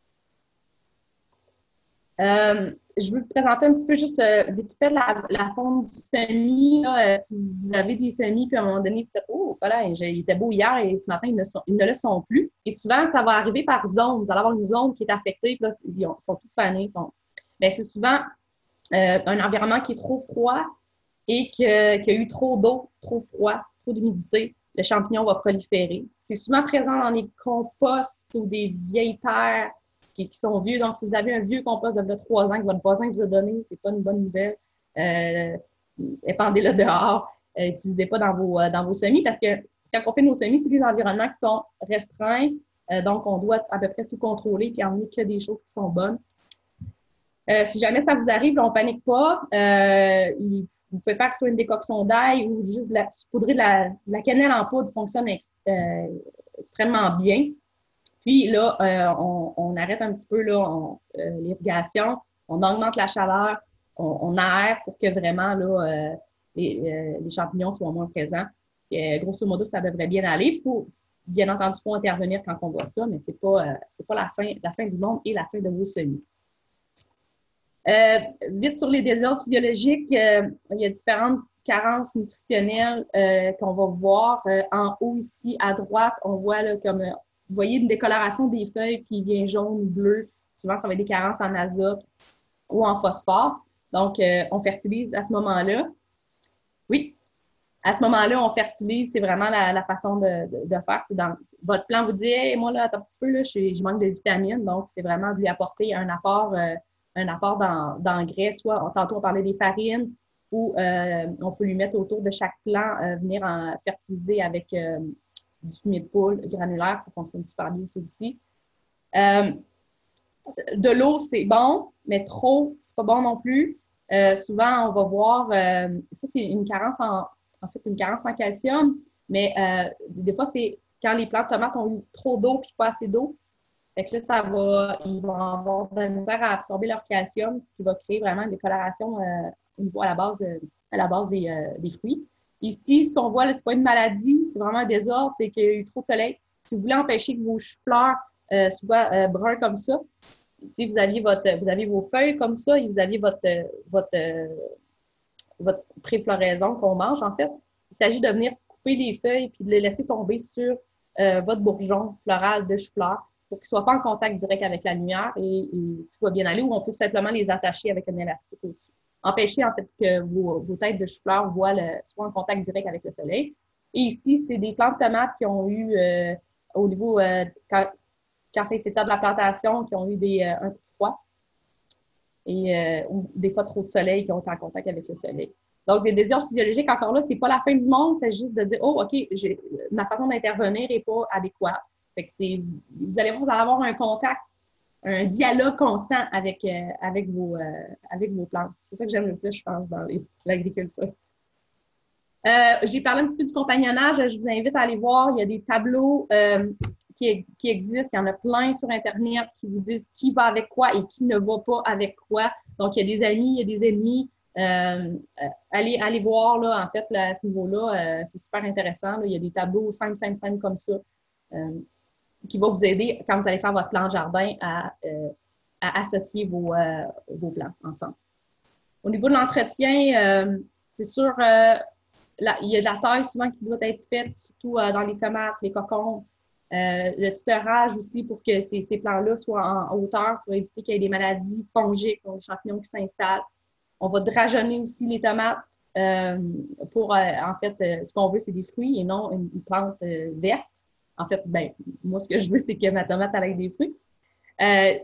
Je veux vous présenter un petit peu juste vite fait la forme du semis. Là, si vous avez des semis, puis à un moment donné, vous faites oh, voilà, il était beau hier et ce matin, ils ne le sont plus. Et souvent, ça va arriver par zone. Vous allez avoir une zone qui est affectée, puis là, ils sont tous fanés. Bien, c'est souvent un environnement qui est trop froid et qu'il y a eu trop d'eau, trop froid, trop d'humidité. Le champignon va proliférer. C'est souvent présent dans les composts ou des vieilles terres qui sont vieux. Donc, si vous avez un vieux compost de 3 ans que votre voisin vous a donné, c'est pas une bonne nouvelle. Épandez-le dehors. Utilisez pas dans vos semis parce que quand on fait nos semis, c'est des environnements qui sont restreints. Donc, on doit à peu près tout contrôler et emmener que des choses qui sont bonnes. Si jamais ça vous arrive, on ne panique pas. Vous pouvez faire que ce soit une décoction d'ail ou juste saupoudrer de la cannelle en poudre fonctionne extrêmement bien. Puis là, on arrête un petit peu l'irrigation, on augmente la chaleur, on aère pour que vraiment là, les champignons soient moins présents. Grosso modo, ça devrait bien aller. Bien entendu, il faut intervenir quand on voit ça, mais c'est pas la fin du monde et la fin de vos semis. Vite sur les désordres physiologiques, il y a différentes carences nutritionnelles qu'on va voir. En haut ici, à droite, on voit là, comme, vous voyez une décoloration des feuilles qui vient jaune ou bleu. Souvent, ça va être des carences en azote ou en phosphore. Donc, on fertilise à ce moment-là. Oui, à ce moment-là, on fertilise. C'est vraiment la façon de faire. C'est dans votre plan vous dit, hey, moi, là, attends un petit peu, là, je manque de vitamines. Donc, c'est vraiment de lui apporter un apport d'engrais. Soit, tantôt, on parlait des farines ou on peut lui mettre autour de chaque plant, venir en fertiliser avec du fumier de poule granulaire. Ça fonctionne super bien, ça aussi. De l'eau, c'est bon, mais trop, c'est pas bon non plus. Souvent, on va voir, ça, c'est une carence en fait, une carence en calcium, mais des fois, c'est quand les plantes de tomates ont eu trop d'eau puis pas assez d'eau. Fait que là, ils vont avoir de la misère à absorber leur calcium, ce qui va créer vraiment une décoloration au niveau à la base des fruits. Ici, ce qu'on voit, ce n'est pas une maladie, c'est vraiment un désordre, c'est qu'il y a eu trop de soleil. Si vous voulez empêcher que vos fleurs soient bruns comme ça, vous aviez vos feuilles comme ça et vous aviez votre pré-floraison qu'on mange, en fait. Il s'agit de venir couper les feuilles puis de les laisser tomber sur votre bourgeon floral de chou-fleur pour qu'ils ne soient pas en contact direct avec la lumière et tout va bien aller, ou on peut simplement les attacher avec un élastique au-dessus. Empêcher, en fait, que vos têtes de chou-fleur soient en contact direct avec le soleil. Et ici, c'est des plantes de tomates qui ont eu, au niveau, quand c'est état de la plantation, qui ont eu un coup de froid ou des fois trop de soleil qui ont été en contact avec le soleil. Donc, des désordres physiologiques, encore là, c'est pas la fin du monde, c'est juste de dire, oh, OK, ma façon d'intervenir n'est pas adéquate. Fait que vous allez avoir un contact, un dialogue constant avec vos plantes. C'est ça que j'aime le plus, je pense, dans l'agriculture. J'ai parlé un petit peu du compagnonnage. Je vous invite à aller voir. Il y a des tableaux qui existent. Il y en a plein sur Internet qui vous disent qui va avec quoi et qui ne va pas avec quoi. Donc, il y a des amis, il y a des ennemis. Allez voir, là, en fait, là, à ce niveau-là, c'est super intéressant. Là. Il y a des tableaux simples comme ça qui vont vous aider quand vous allez faire votre plan de jardin à associer vos plans ensemble. Au niveau de l'entretien, c'est sûr, il y a de la taille souvent qui doit être faite, surtout dans les tomates, les cocombes. Le tutorage aussi pour que ces plants-là soient en hauteur pour éviter qu'il y ait des maladies fongiques, des champignons qui s'installent. On va drageonner aussi les tomates pour, en fait, ce qu'on veut, c'est des fruits et non une plante verte. En fait, moi, ce que je veux, c'est que ma tomate ait des fruits.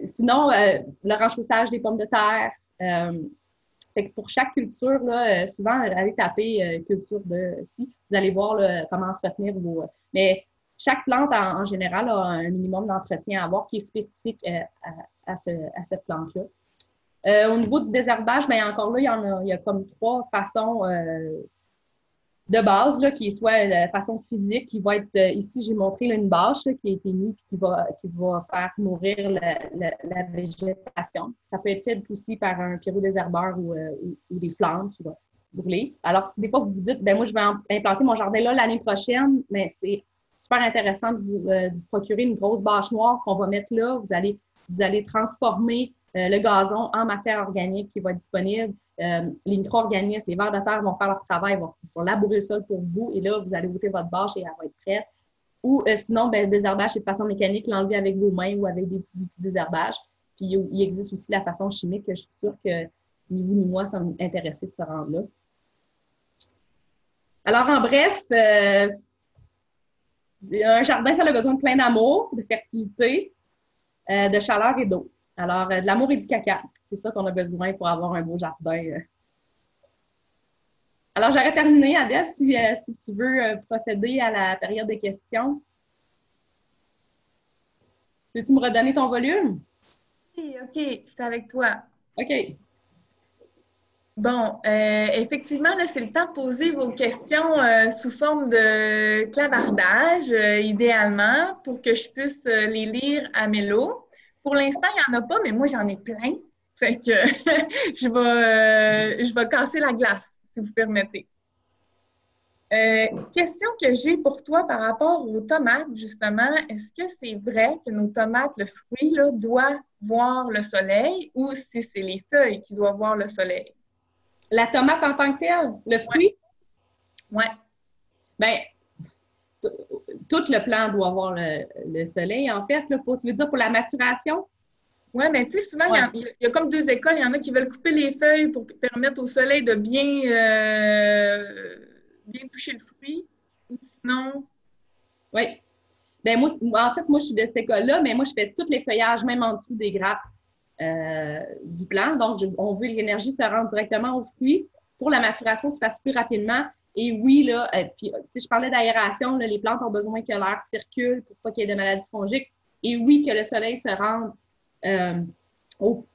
Sinon, le renchaussage des pommes de terre. Fait que pour chaque culture, là, souvent, allez taper culture de si, vous allez voir là, comment entretenir vos. Mais chaque plante, en général, a un minimum d'entretien à avoir qui est spécifique à cette plante-là. Au niveau du désherbage, bien encore là, il y a comme 3 façons de base, là, qui est soit la façon physique, qui va être, ici, j'ai montré là, une bâche là, qui a été mise et qui va faire mourir la végétation. Ça peut être fait aussi par un pyrodésherbeur ou des flammes qui vont brûler. Alors, si des fois vous vous dites, moi, je vais implanter mon jardin là l'année prochaine, mais c'est super intéressant de vous procurer une grosse bâche noire qu'on va mettre là. Vous allez transformer le gazon en matière organique qui va être disponible. Les micro-organismes, les vers de terre vont faire leur travail, vont labourer le sol pour vous. Et là, vous allez ôter votre bâche et elle va être prête. Ou sinon, le désherbage, c'est de façon mécanique, l'enlever avec vos mains ou avec des petits outils de désherbage. Puis il existe aussi la façon chimique que je suis sûre que ni vous ni moi sommes intéressés de se rendre là. Alors, en bref, un jardin, ça a besoin de plein d'amour, de fertilité, de chaleur et d'eau. Alors, de l'amour et du caca, c'est ça qu'on a besoin pour avoir un beau jardin. Alors, j'aurais terminé, Adèle, si tu veux procéder à la période de questions. Veux-tu me redonner ton volume? Oui, OK, je suis avec toi. OK. Bon, effectivement, là, c'est le temps de poser vos questions sous forme de clavardage, idéalement, pour que je puisse les lire à Mélo. Pour l'instant, il n'y en a pas, mais moi, j'en ai plein. Fait que je vais casser la glace, si vous permettez. Question que j'ai pour toi par rapport aux tomates, justement. Est-ce que c'est vrai que nos tomates, le fruit, là, doit voir le soleil ou si c'est les feuilles qui doivent voir le soleil? La tomate en tant que telle, le Ouais. fruit, Ouais. ben, t- tout le plant doit voir le soleil, en fait. Là, tu veux dire pour la maturation? Oui, mais tu sais, souvent, Ouais. il y a comme deux écoles. Il y en a qui veulent couper les feuilles pour permettre au soleil de bien toucher le fruit. Ou sinon, Oui. Ben moi, en fait, moi, je suis de cette école-là, mais moi, je fais tous les feuillages, même en dessous des grappes du plant. Donc, on veut que l'énergie se rende directement au fruit pour la maturation se fasse plus rapidement. Et oui, là, puis, si je parlais d'aération, là, les plantes ont besoin que l'air circule pour pas qu'il y ait de maladies fongiques. Et oui, que le soleil se rende euh,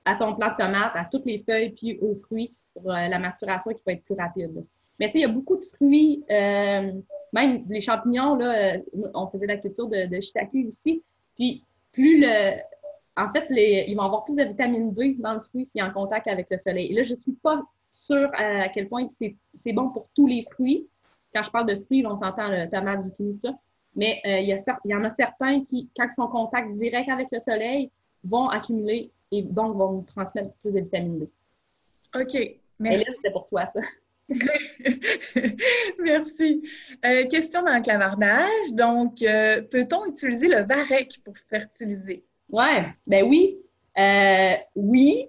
à ton plant de tomate, à toutes les feuilles, puis aux fruits pour la maturation qui peut être plus rapide. Là. Mais tu sais, il y a beaucoup de fruits, même les champignons, là, on faisait la culture de shiitake aussi. Puis, plus le. En fait, ils vont avoir plus de vitamine D dans le fruit s'il est en contact avec le soleil. Et là, je ne suis pas sûre à quel point c'est bon pour tous les fruits. Quand je parle de fruits, on s'entend le tomate, zucchini, tout ça. Mais il y en a certains qui, quand ils sont en contact direct avec le soleil, vont accumuler et donc vont nous transmettre plus de vitamine D. OK. Et là, Merci. c'était pour toi, ça. Merci. Question dans le clavardage. Donc, peut-on utiliser le varech pour fertiliser? Ouais, ben oui. Oui,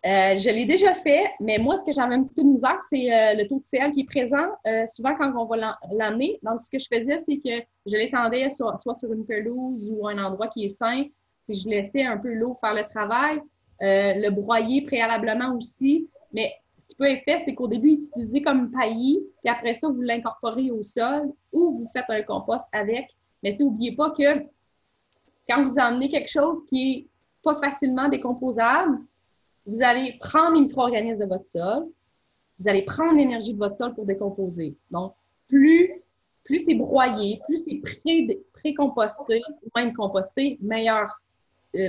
je l'ai déjà fait, mais moi, ce que j'avais un petit peu de misère, c'est le taux de CL qui est présent souvent quand on va l'amener. Donc, ce que je faisais, c'est que je l'étendais soit sur une pelouse ou un endroit qui est sain, puis je laissais un peu l'eau faire le travail, le broyer préalablement aussi. Mais ce qui peut être fait, c'est qu'au début, utilisez comme une paillis, puis après ça, vous l'incorporez au sol ou vous faites un compost avec. Mais n'oubliez pas que quand vous amenez quelque chose qui n'est pas facilement décomposable, vous allez prendre les micro-organismes de votre sol, vous allez prendre l'énergie de votre sol pour décomposer. Donc, plus c'est broyé, plus c'est pré-composté ou même composté, meilleur,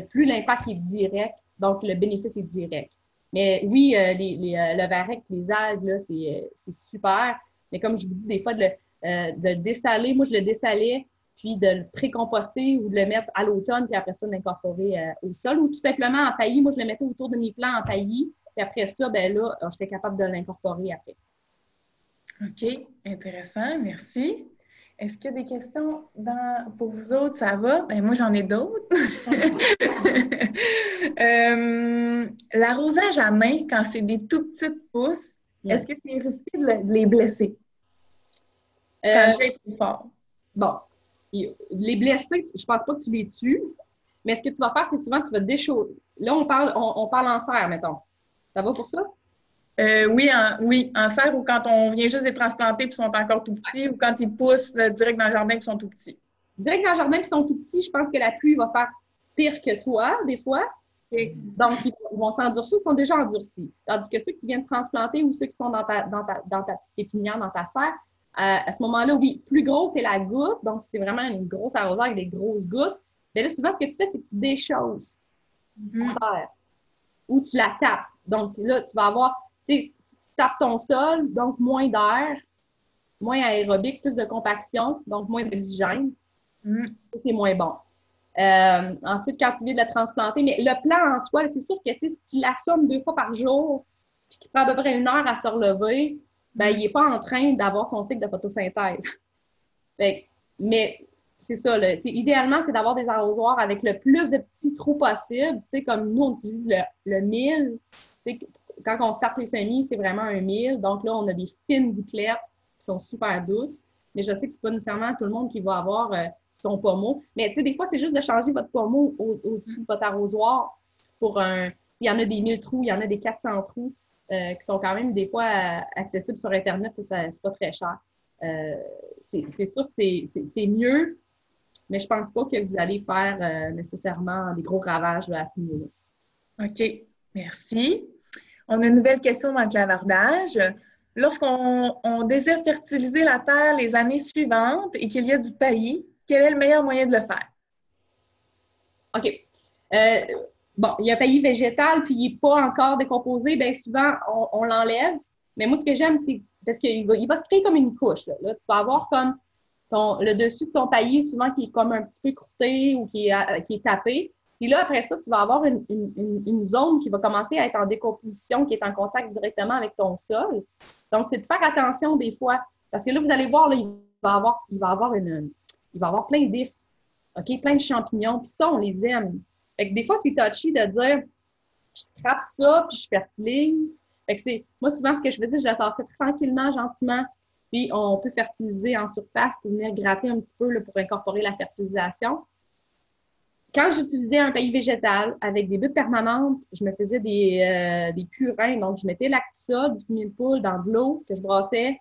plus l'impact est direct, donc le bénéfice est direct. Mais oui, le varech, les algues, là, c'est super. Mais comme je vous dis, des fois, de le dessaler, moi, je le dessalais, puis de le pré-composter ou de le mettre à l'automne, puis après ça, de l'incorporer au sol. Ou tout simplement en paillis. Moi, je le mettais autour de mes plants en paillis. Puis après ça, ben là, j'étais capable de l'incorporer après. OK. Intéressant. Merci. Est-ce qu'il y a des questions pour vous autres? Ça va? Ben, moi, j'en ai d'autres. L'arrosage à main, quand c'est des tout petites pousses, est-ce que c'est risqué de les blesser quand Euh, je vais trop fort? bon, les blessés, je pense pas que tu les tues, mais ce que tu vas faire, c'est souvent tu vas déchausser. Là, on parle en serre, mettons. Ça va pour ça? Oui, en serre ou quand on vient juste les transplanter et sont encore tout petits ou quand ils poussent direct dans le jardin et sont tout petits. Direct dans le jardin, ils sont tout petits, je pense que la pluie va faire pire que toi, des fois. Okay. Donc, ils vont s'endurcir, ils sont déjà endurcis. Tandis que ceux qui viennent transplanter ou ceux qui sont dans ta petite pépinière, dans ta serre, à ce moment-là, oui, plus gros, c'est la goutte. Donc, c'est vraiment une grosse arrosoir avec des grosses gouttes. Mais là, souvent, ce que tu fais, c'est que tu déchausses la terre ou tu la tapes. Donc, là, tu vas avoir, tu sais, si tu tapes ton sol, donc moins d'air, moins aérobique, plus de compaction, donc moins d'oxygène. C'est moins bon. Ensuite, quand tu viens de le transplanter, mais le plant en soi, c'est sûr que si tu l'assommes 2 fois par jour, puis qu'il prend à peu près 1 heure à se relever, ben, il n'est pas en train d'avoir son cycle de photosynthèse. Mais c'est ça, là, idéalement, c'est d'avoir des arrosoirs avec le plus de petits trous possible. Comme nous, on utilise le 1000. Quand on starte les semis, c'est vraiment un 1000. Donc là, on a des fines gouttelettes qui sont super douces. Mais je sais que ce n'est pas nécessairement tout le monde qui va avoir son pommeau. Mais des fois, c'est juste de changer votre pommeau au-dessus de votre arrosoir pour un. Il y en a des 1000 trous, il y en a des 400 trous qui sont quand même des fois accessibles sur Internet. C'est pas très cher. C'est sûr que c'est mieux, mais je pense pas que vous allez faire nécessairement des gros ravages là, à ce niveau-là. OK. Merci. On a une nouvelle question dans le clavardage. Lorsqu'on désire fertiliser la terre les années suivantes et qu'il y a du paillis, quel est le meilleur moyen de le faire? OK. Bon, il y a un paillis végétal, puis il n'est pas encore décomposé. Bien souvent, on l'enlève. Mais moi, ce que j'aime, c'est parce qu'il va se créer comme une couche. Là, tu vas avoir comme le dessus de ton paillis, souvent qui est comme un petit peu croûté ou qui est tapé. Puis là, après ça, tu vas avoir une zone qui va commencer à être en décomposition, qui est en contact directement avec ton sol. Donc, c'est de faire attention des fois. Parce que là, vous allez voir, là, il va avoir plein d'ifs, OK? Plein de champignons. Puis ça, on les aime. Fait que des fois, c'est touchy de dire, je scrape ça, puis je fertilise. Fait que moi, souvent, ce que je faisais, je la tassais tranquillement, gentiment. Puis, on peut fertiliser en surface pour venir gratter un petit peu là, pour incorporer la fertilisation. Quand j'utilisais un paillis végétal avec des buttes permanentes, je me faisais des purins. Donc, je mettais l'actisol, du fumier de poule dans de l'eau que je brassais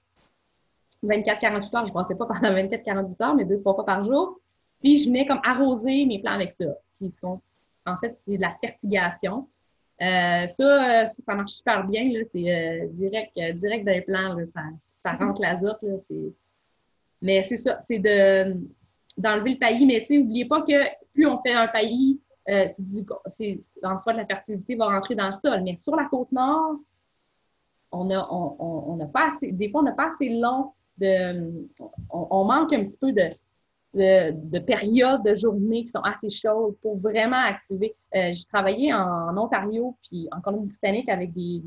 24-48 heures. Je ne brassais pas pendant 24-48 heures, mais 2-3 fois par jour. Puis, je venais comme arroser mes plants avec ça. Puis, en fait, c'est de la fertigation. Ça marche super bien. Là, c'est direct dans les plants. Là, ça rentre l'azote. Là, mais c'est ça, c'est d'enlever le paillis. Mais n'oubliez pas que plus on fait un paillis, dans le fond, la fertilité va rentrer dans le sol. Mais sur la Côte-Nord, on a pas assez, des fois, on n'a pas assez long on manque un petit peu de périodes de journée qui sont assez chaudes pour vraiment activer. J'ai travaillé en Ontario puis en Colombie-Britannique avec des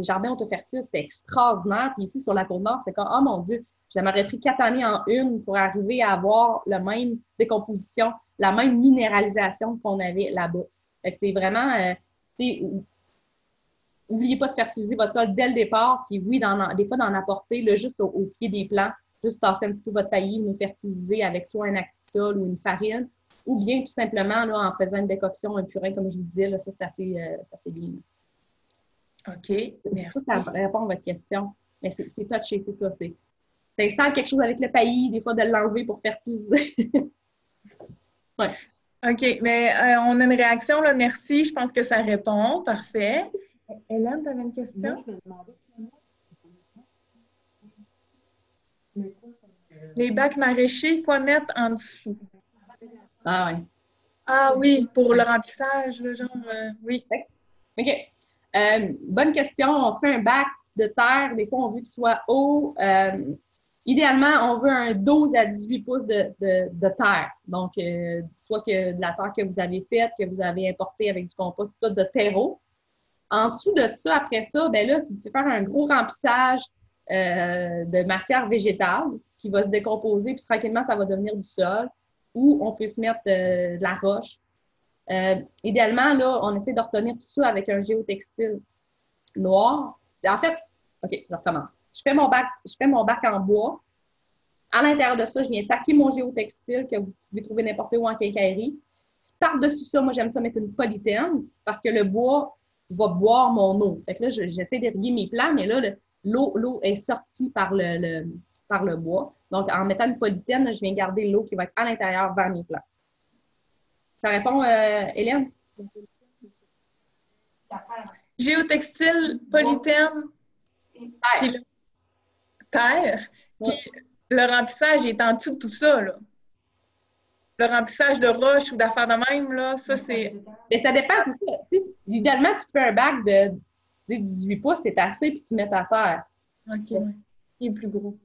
jardins autofertiles. C'était extraordinaire. Puis ici, sur la Côte-Nord, c'est comme, oh mon Dieu, ça m'aurait pris 4 années en une pour arriver à avoir la même décomposition, la même minéralisation qu'on avait là-bas. Fait que c'est vraiment, n'oubliez pas de fertiliser votre sol dès le départ, puis oui, des fois d'en apporter là, juste au pied des plants, juste tasser un petit peu votre paillis, vous fertiliser avec soit un actisol ou une farine, ou bien tout simplement là, en faisant une décoction, un purin, comme je vous disais, là, ça c'est assez bien. OK. Merci. Ça répond à votre question. Mais c'est touché, c'est ça. T'installes quelque chose avec le paillis, des fois de l'enlever pour fertiliser. Ouais. OK, mais on a une réaction, là. Merci, je pense que ça répond. Parfait. Hélène, tu avais une question? Moi, je me demandais Les bacs maraîchers, quoi mettre en dessous? Ah oui. Ah oui, pour le remplissage, le genre, oui. OK. Bonne question. On se fait un bac de terre. Des fois, on veut qu'il soit haut. Idéalement, on veut un 12 à 18 pouces de terre. Donc, soit que de la terre que vous avez faite, que vous avez importée avec du compost, tout de terreau. En dessous de ça, après ça, ben là, vous pouvez faire un gros remplissage de matière végétale qui va se décomposer, puis tranquillement, ça va devenir du sol. Ou on peut se mettre de la roche. Idéalement, là, on essaie de retenir tout ça avec un géotextile noir. En fait, OK, je recommence. Je fais mon bac en bois. À l'intérieur de ça, je viens taquer mon géotextile que vous pouvez trouver n'importe où en quincaillerie. Par-dessus ça, moi, j'aime ça mettre une polythène parce que le bois va boire mon eau. Fait que là, j'essaie d'irriguer mes plants, mais là, l'eau est sortie par le bois. Donc, en mettant une polythène, là, je viens garder l'eau qui va être à l'intérieur vers mes plants. Ça répond, Hélène? Géotextile, polythène, puis terre. Puis le remplissage est en dessous de tout ça, là. Le remplissage de roches ou d'affaires de même, là, ça, c'est... Mais ça dépend, c'est ça. Idéalement, tu te fais un bac de 18 pouces, c'est assez, puis tu mets ta terre. OK, ouais. Il est plus gros.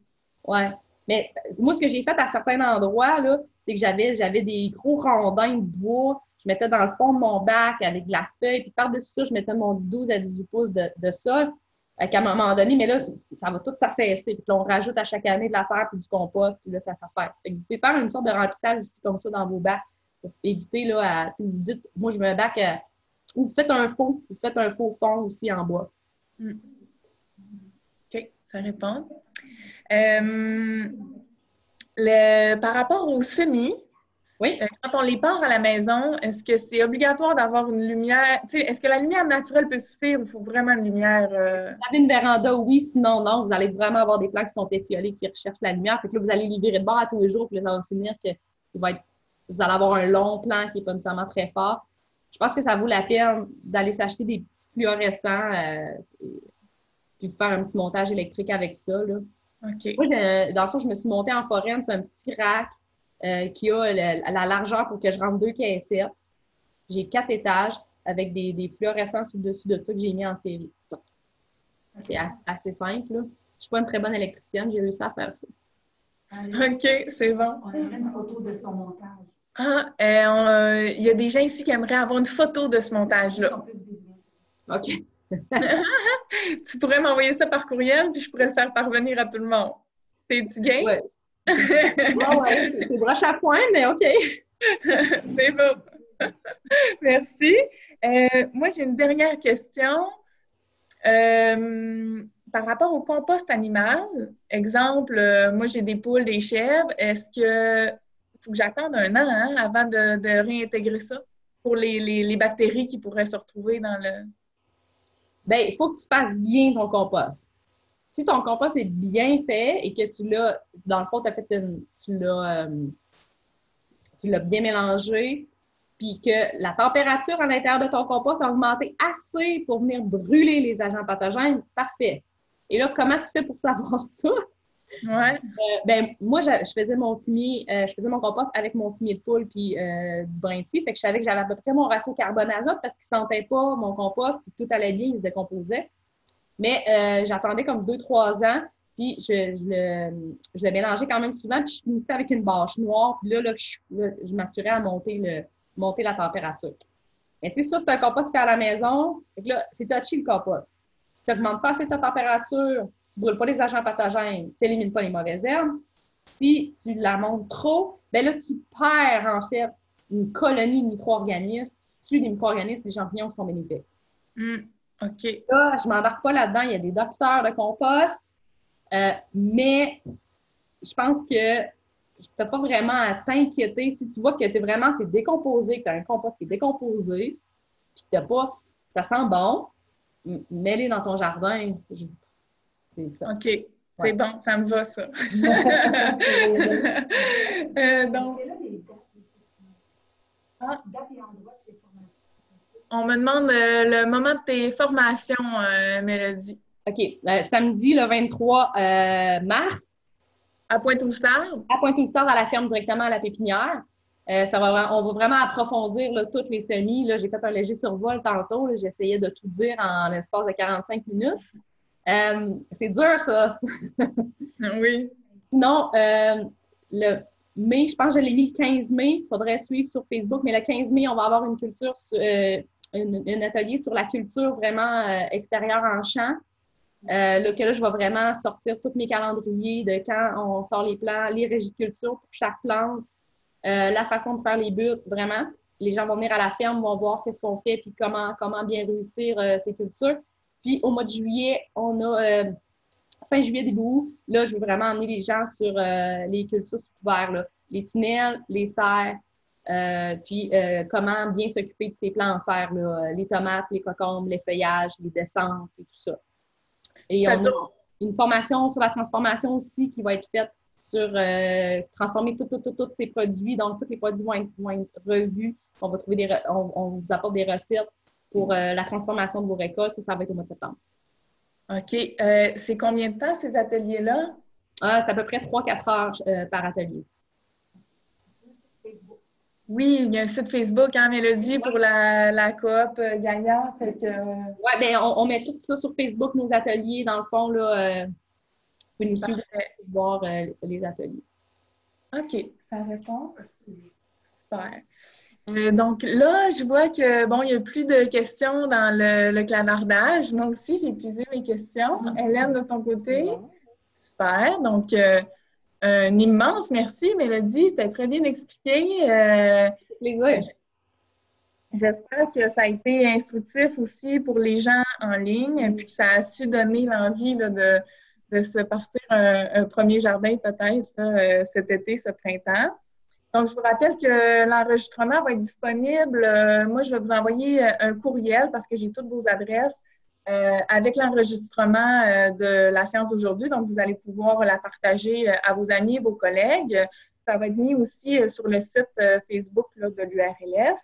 Ouais. Mais moi, ce que j'ai fait à certains endroits, là, c'est que j'avais des gros rondins de bois. Je mettais dans le fond de mon bac avec de la feuille, puis par-dessus ça, je mettais mon 12 à 18 pouces de sol. À un moment donné, mais là, ça va tout s'affaisser. Puis là, on rajoute à chaque année de la terre puis du compost, puis là, ça s'affaisse. Fait que vous pouvez faire une sorte de remplissage aussi comme ça dans vos bacs pour éviter, là, vous dites, moi, je veux un bac, ou vous faites un faux fond aussi en bois. OK, ça répond. Par rapport aux semis, oui. Quand on les part à la maison, est-ce que c'est obligatoire d'avoir une lumière? Est-ce que la lumière naturelle peut suffire ou il faut vraiment une lumière? Vous avez une véranda, oui, sinon, non. Vous allez vraiment avoir des plants qui sont étiolés, qui recherchent la lumière. Fait que là, vous allez les virer de bord à tous les jours, puis là, ça va finir que vous allez avoir un long plan qui n'est pas nécessairement très fort. Je pense que ça vaut la peine d'aller s'acheter des petits fluorescents puis faire un petit montage électrique avec ça, là. OK. Moi, dans le fond, je me suis montée en forêt, c'est un petit rack qui a la largeur pour que je rentre 2 caissettes. J'ai 4 étages avec des fluorescents sur le dessus de ça que j'ai mis en série. C'est assez simple, là. Je suis pas une très bonne électricienne, j'ai réussi à faire ça. OK, c'est bon. On aimerait une photo de son montage. Ah, il y a des gens ici qui aimeraient avoir une photo de ce montage-là. OK. Tu pourrais m'envoyer ça par courriel, puis je pourrais le faire parvenir à tout le monde. C'est-tu game? Ouais. Ouais, c'est broche à point, mais OK. C'est bon. Merci. Moi, j'ai une dernière question. Par rapport au compost animal, exemple, moi j'ai des poules, des chèvres, est-ce que faut que j'attende un an avant de réintégrer ça pour les bactéries qui pourraient se retrouver dans le... Bien, il faut que tu fasses bien ton compost. Si ton compost est bien fait et que tu l'as, dans le fond, tu l'as bien mélangé, puis que la température à l'intérieur de ton compost a augmenté assez pour venir brûler les agents pathogènes, parfait. Et là, comment tu fais pour savoir ça? Ouais. Moi, je faisais mon fumier, je faisais mon compost avec mon fumier de poule puis du brin de scie. Fait que je savais que j'avais à peu près mon ratio carbone-azote parce qu'il ne sentait pas mon compost, puis tout allait bien, il se décomposait. Mais j'attendais comme 2-3 ans, puis je le mélangeais quand même souvent, puis je finissais avec une bâche noire, puis là je m'assurais à monter la température. Mais tu sais, ça, c'est un compost fait à la maison. Fait que là, c'est touchy le compost. Si tu n'augmentes pas assez ta température, tu ne brûles pas les agents pathogènes, tu n'élimines pas les mauvaises herbes. Si tu la montes trop, ben là, tu perds en fait une colonie de micro-organismes. Tu tues les micro-organismes, les champignons qui sont bénéfiques. OK. Là, je ne m'embarque pas là-dedans. Il y a des docteurs de compost, mais je pense que tu n'as pas vraiment à t'inquiéter. Si tu vois que c'est décomposé, que tu as un compost qui est décomposé, puis que t'as pas, ça sent bon, mets-les dans ton jardin. C'est ça. OK. C'est bon, ça me va, ça. Donc, on me demande le moment de tes formations, Mélodie. OK. Samedi, le 23 mars. À Pointe-aux-Sardes? À Pointe-aux-Sardes, à la ferme, directement à la pépinière. On va vraiment approfondir là, toutes les semis. Là, j'ai fait un léger survol tantôt. J'essayais de tout dire en l'espace de 45 minutes. C'est dur, ça. Oui. Sinon, le mai, je pense que je l'ai mis le 15 mai. Il faudrait suivre sur Facebook. Mais le 15 mai, on va avoir une culture, un atelier sur la culture vraiment extérieure en champ. Que là, je vais vraiment sortir tous mes calendriers de quand on sort les plants, les régicultures pour chaque plante, la façon de faire les buts, vraiment. Les gens vont venir à la ferme, vont voir qu'est-ce qu'on fait puis comment bien réussir ces cultures. Puis au mois de juillet, on a fin juillet, début août, là, je veux vraiment emmener les gens sur les cultures sous couvert, là. Les tunnels, les serres, puis comment bien s'occuper de ces plants en serre, là, les tomates, les cocombes, les feuillages, les descentes et tout ça. Et on a une formation sur la transformation aussi qui va être faite sur transformer tous ces produits. Donc, tous les produits vont être revus. On va trouver on vous apporte des recettes pour la transformation de vos récoltes. Ça va être au mois de septembre. OK. C'est combien de temps, ces ateliers-là? C'est à peu près 3-4 heures par atelier. Oui, il y a un site Facebook, hein, Mélodie, pour la coop Gaïa. Fait que... Oui, bien, on met tout ça sur Facebook, nos ateliers. Dans le fond, là, vous pouvez nous suivre pour voir les ateliers. OK, ça répond. Super. Donc là, je vois que, bon, il n'y a plus de questions dans le clavardage. Moi aussi, j'ai épuisé mes questions. Hélène, de ton côté? Super. Donc, un immense merci, Mélodie. C'était très bien expliqué. J'espère que ça a été instructif aussi pour les gens en ligne, puis que ça a su donner l'envie là, de se partir un premier jardin peut-être cet été, ce printemps. Donc, je vous rappelle que l'enregistrement va être disponible. Moi, je vais vous envoyer un courriel parce que j'ai toutes vos adresses avec l'enregistrement de la séance d'aujourd'hui. Donc, vous allez pouvoir la partager à vos amis, vos collègues. Ça va être mis aussi sur le site Facebook là, de l'URLS.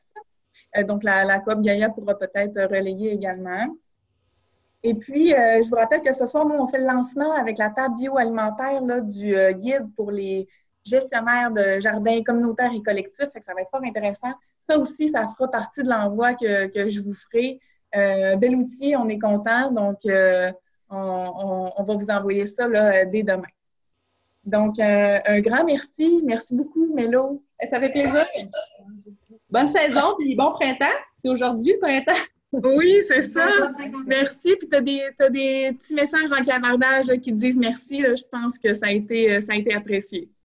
Donc, la coop Gaïa pourra peut-être relayer également. Et puis, je vous rappelle que ce soir, nous, on fait le lancement avec la table bioalimentaire là, du guide pour les gestionnaire de jardins communautaires et collectifs. Fait que ça va être fort intéressant. Ça aussi, ça fera partie de l'envoi que je vous ferai. Bel outil, on est content. Donc, on va vous envoyer ça là, dès demain. Donc, un grand merci. Merci beaucoup, Mélo. Ça fait plaisir. Bonne saison, puis bon printemps. C'est aujourd'hui le printemps. Oui, c'est ça. Merci. Puis, tu as des petits messages en clavardage là, qui te disent merci. Là. Je pense que ça a été apprécié.